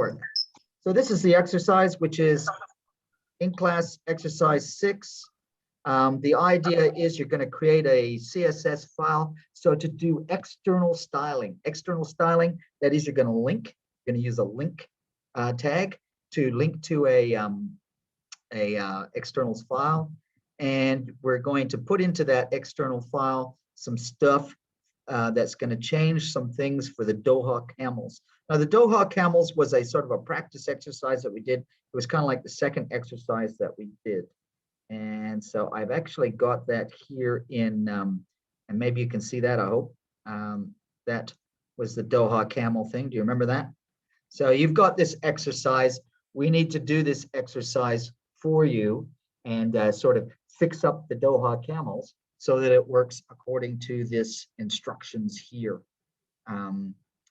for it. So this is the exercise, which is in class exercise 6. The idea is you're going to create a CSS file. So to do external styling, that is, you're going to link. You're going to use a link tag to link to a externals file, and we're going to put into that external file some stuff that's going to change some things for the Doha camels. Now, the Doha camels was a sort of a practice exercise that we did. It was kind of like the second exercise that we did. And so I've actually got that here in, and maybe you can see that, I hope. That was the Doha camel thing. Do you remember that? So you've got this exercise. We need to do this exercise for you and sort of fix up the Doha camels so that it works according to this instructions here.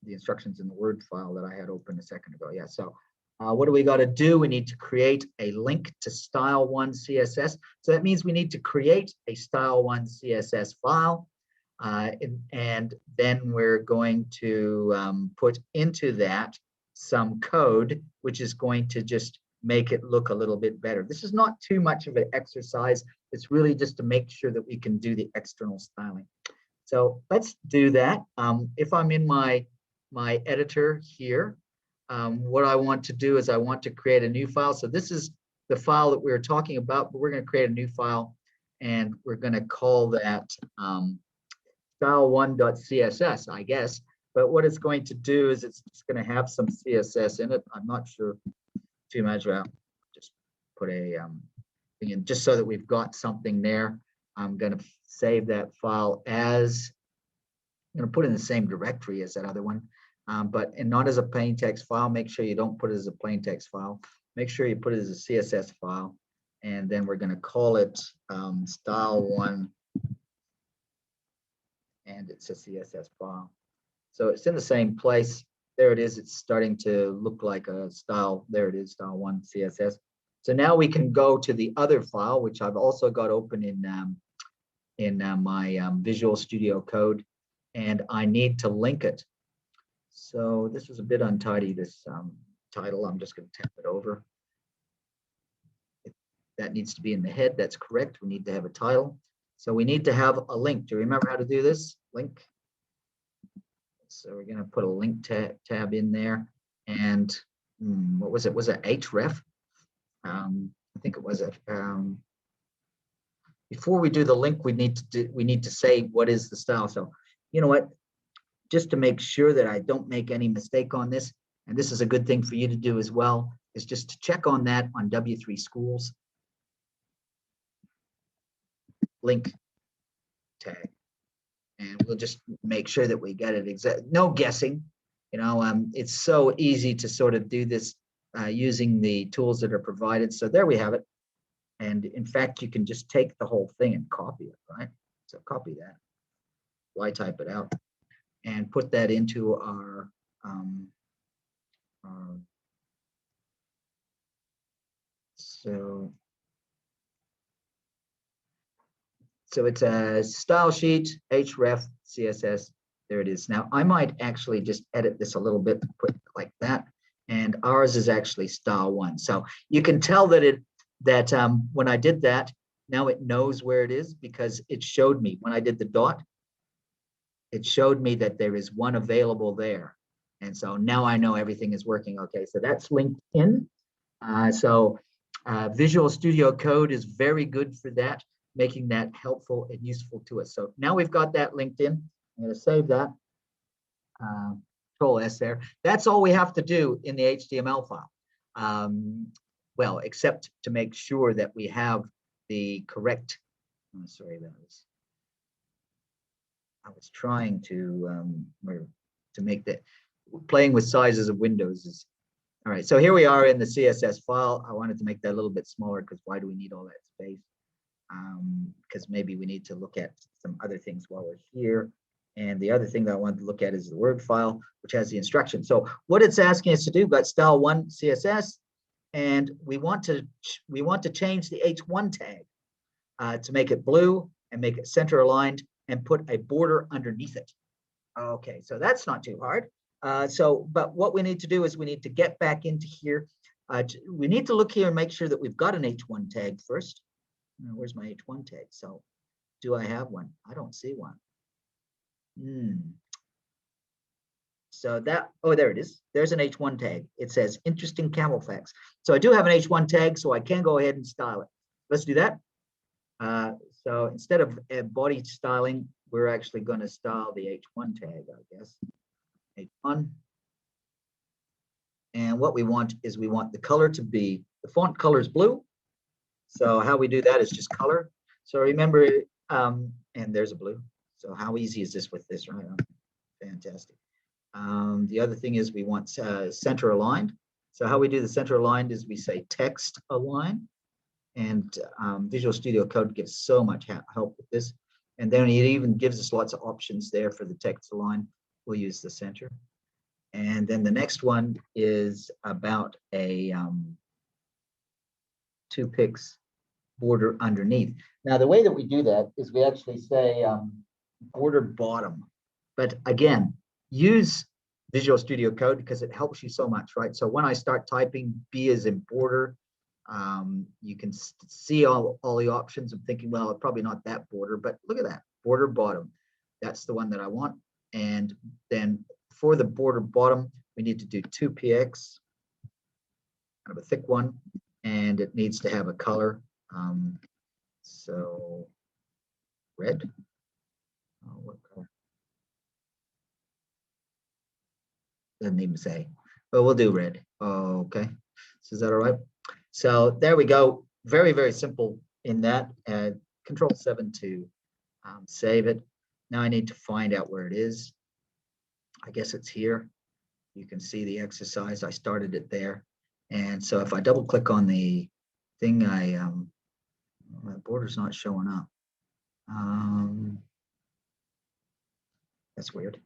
The instructions in the Word file that I had open a second ago. Yeah, so what do we got to do? We need to create a link to style1 CSS. So that means we need to create a style1 CSS file. And then we're going to put into that some code, which is going to just make it look a little bit better. This is not too much of an exercise. It's really just to make sure that we can do the external styling. So let's do that. If I'm in my editor here, what I want to do is I want to create a new file. So this is the file that we were talking about, but we're going to create a new file, and we're going to call that style1.css, I guess. But what it's going to do is it's going to have some CSS in it. I'm not sure too much about. Just put a thing in just so that we've got something there. I'm going to save that file as, I'm going to put it in the same directory as that other one, but not as a plain text file. Make sure you don't put it as a plain text file. Make sure you put it as a CSS file, and then we're going to call it style1, and it's a CSS file. So it's in the same place. There it is. It's starting to look like a style. There it is, style1 CSS. So now we can go to the other file, which I've also got open in my Visual Studio Code, and I need to link it. So this is a bit untidy, this title. I'm just going to tap it over. That needs to be in the head. That's correct. We need to have a title. So we need to have a link. Do you remember how to do this? Link. So we're going to put a link tab in there. And what was it? Was it href? I think it was it. Before we do the link, we need to say what is the style. So you know what? Just to make sure that I don't make any mistake on this, and this is a good thing for you to do as well, is just to check on that on W3 Schools. Link tag. And we'll just make sure that we get it exact. No guessing. You know, it's so easy to sort of do this using the tools that are provided. So there we have it. And in fact, you can just take the whole thing and copy it, right? So copy that. Why type it out? And put that into our so it's a style sheet, href, CSS. There it is. Now I might actually just edit this a little bit, put it like that. And ours is actually style1. So you can tell that when I did that, now it knows where it is because it showed me when I did the dot. It showed me that there is one available there. And so now I know everything is working okay. So that's linked in. Visual Studio Code is very good for that, making that helpful and useful to us. So now we've got that linked in. I'm going to save that. Control S there. That's all we have to do in the HTML file. Well, except to make sure that we have the correct, sorry, I was trying to make that, playing with sizes of windows is, all right. So here we are in the CSS file. I wanted to make that a little bit smaller because why do we need all that space? Because maybe we need to look at some other things while we're here. And the other thing that I wanted to look at is the Word file, which has the instructions. So what it's asking us to do, got style1 CSS, and we want to change the H1 tag to make it blue and make it center aligned and put a border underneath it. Okay, so that's not too hard. But what we need to do is we need to get back into here. We need to look here and make sure that we've got an H1 tag first. Where's my H1 tag? So do I have one? I don't see one. So that, oh, there it is. There's an H1 tag. It says interesting camel facts. So I do have an H1 tag, so I can go ahead and style it. Let's do that. So instead of body styling, we're actually going to style the H1 tag, I guess. H1. And what we want is we want the color to be, the font color is blue. So how we do that is just color. So remember, and there's a blue. So how easy is this with this, right? Fantastic. The other thing is we want center aligned. So how we do the center aligned is we say text align. And Visual Studio Code gives so much help with this. And then it even gives us lots of options there for the text align. We'll use the center. And then the next one is about a 2 pix border underneath. Now, the way that we do that is we actually say border bottom. But again, use Visual Studio Code because it helps you so much, right? So when I start typing B as in border, you can see all the options. I'm thinking, well, probably not that border, but look at that, border bottom. That's the one that I want. And then for the border bottom, we need to do 2px, kind of a thick one, and it needs to have a color. So red. What color? Doesn't even say, but we'll do red. Okay, so is that all right? So there we go. Very, very simple in that. Control 7 to save it. Now I need to find out where it is. I guess it's here. You can see the exercise. I started it there. And so if I double click on the thing, my border's not showing up. That's weird.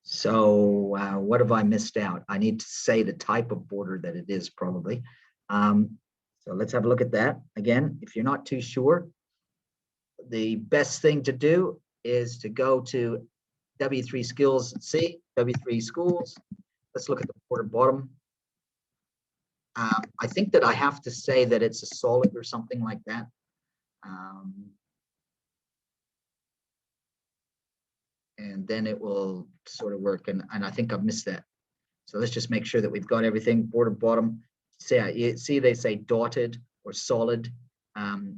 So what have I missed out? I need to say the type of border that it is probably. So let's have a look at that. Again, if you're not too sure, the best thing to do is to go to W3 Skills and see, W3 Schools. Let's look at the border bottom. I think that I have to say that it's a solid or something like that. And then it will sort of work. And I think I've missed that. So let's just make sure that we've got everything. Border bottom. See, they say dotted or solid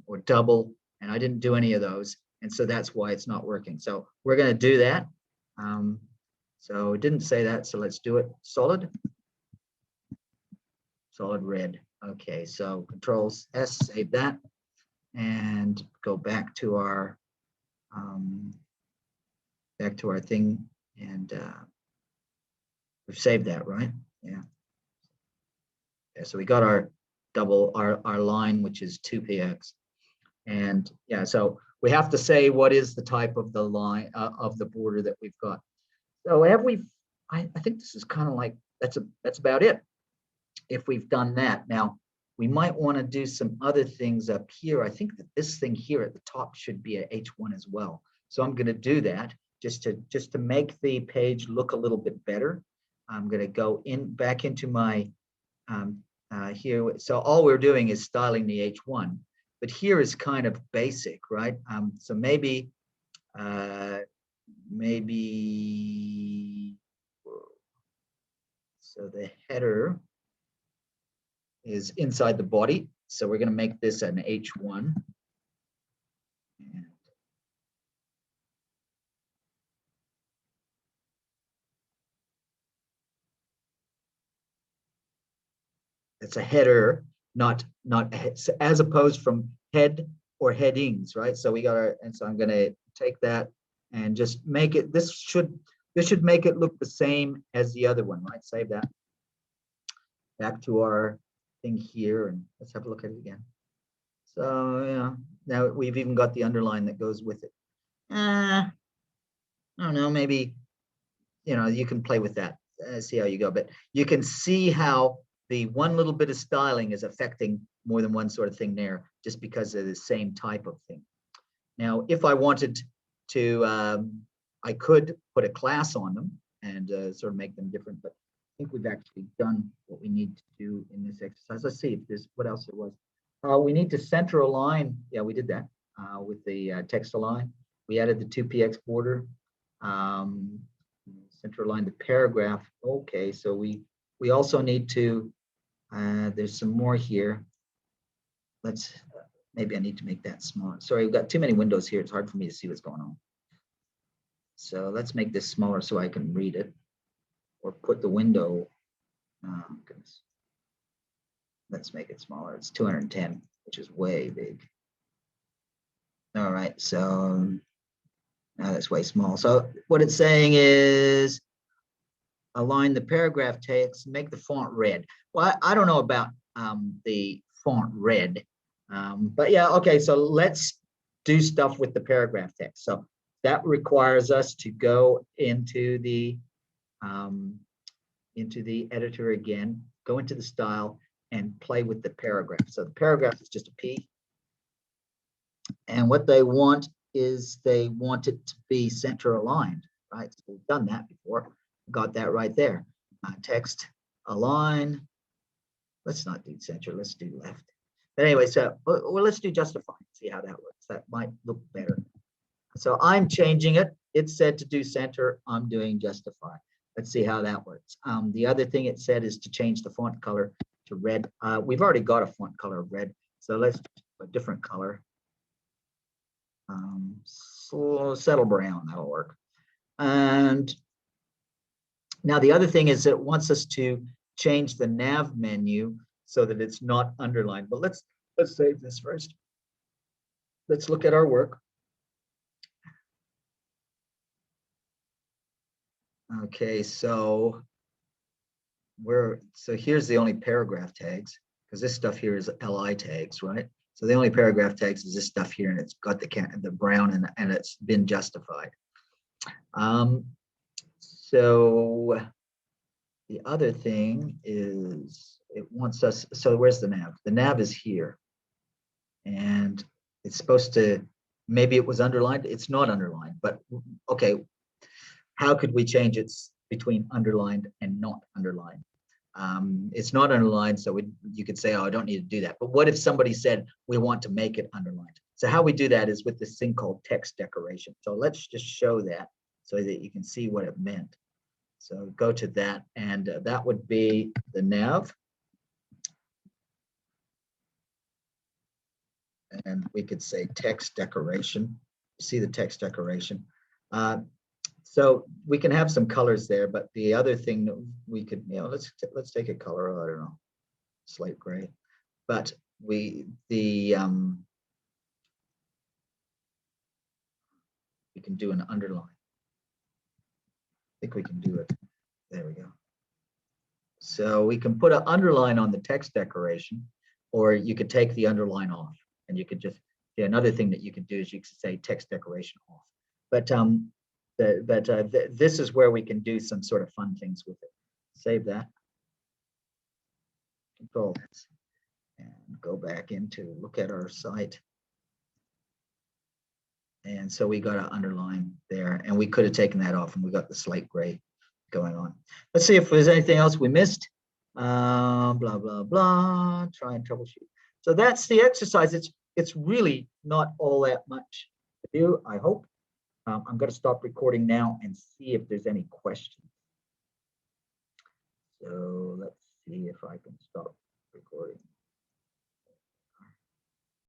or double. And I didn't do any of those. And so that's why it's not working. So we're going to do that. So it didn't say that. So let's do it. Solid. Solid red. Okay, so Control S, save that. And go back to our thing, and we've saved that, right? Yeah. So we got our our line, which is 2px, and yeah, so we have to say what is the type of the line of the border that we've got. So have we? I think this is kind of like that's about it. If we've done that, now we might want to do some other things up here. I think that this thing here at the top should be a H1 as well. So I'm going to do that. Just to make the page look a little bit better, I'm going to go back into my here. So all we're doing is styling the H1, but here is kind of basic, right? So maybe so the header is inside the body. So we're going to make this an H1. And it's a header, not as opposed from head or headings, right? So we got our, and so I'm going to take that and just make it, this should make it look the same as the other one, right? Save that. Back to our thing here, and let's have a look at it again. So yeah, now we've even got the underline that goes with it. I don't know, maybe, you can play with that, see how you go, but you can see how the one little bit of styling is affecting more than one sort of thing there, just because of the same type of thing. Now, if I wanted to, I could put a class on them, and sort of make them different. But I think we've actually done what we need to do in this exercise. Let's see if there's what else it was. We need to center align. Yeah, we did that with the text align. We added the 2px border. Center align the paragraph. Okay, so we also need to, there's some more here. Let's, maybe I need to make that smaller. Sorry, we've got too many windows here. It's hard for me to see what's going on. So let's make this smaller so I can read it, or put the window, oh goodness. Let's make it smaller. It's 210, which is way big. All right, so now that's way small. So what it's saying is align the paragraph text, make the font red. Well, I don't know about the font red, but yeah, okay, so let's do stuff with the paragraph text. So that requires us to go into the editor again, go into the style and play with the paragraph. So the paragraph is just a P. And what they want is they want it to be center aligned, right? So we've done that before. Got that right there. Text align. Let's not do center, let's do left. But anyway, so well, let's do justify, see how that works. That might look better. So I'm changing it. It said to do center, I'm doing justify. Let's see how that works. The other thing it said is to change the font color to red. We've already got a font color of red, so let's do a different color. So settle brown, that'll work. And now the other thing is it wants us to change the nav menu so that it's not underlined. But let's save this first. Let's look at our work. Okay, so here's the only paragraph tags, because this stuff here is li tags, right? So the only paragraph tags is this stuff here, and it's got the brown and it's been justified. So the other thing is it wants us, so where's the nav? The nav is here. And it's supposed to, maybe it was underlined. It's not underlined, but okay. How could we change it between underlined and not underlined? It's not underlined, so you could say, oh, I don't need to do that. But what if somebody said, we want to make it underlined? So how we do that is with this thing called text decoration. So let's just show that so that you can see what it meant. So go to that, and that would be the nav. And we could say text decoration. See the text decoration. So we can have some colors there, but the other thing that we could, let's take a color, I don't know, slate gray. But we can do an underline. I think we can do it. There we go. So we can put an underline on the text decoration, or you could take the underline off, and you could just, another thing that you could do is you could say text decoration off. But this is where we can do some sort of fun things with it. Save that. Control this and go back into look at our site. And so we got an underline there, and we could have taken that off, and we got the slate gray going on. Let's see if there's anything else we missed. Blah, blah, blah. Try and troubleshoot. So that's the exercise. It's really not all that much to do, I hope. I'm going to stop recording now and see if there's any questions. So let's see if I can stop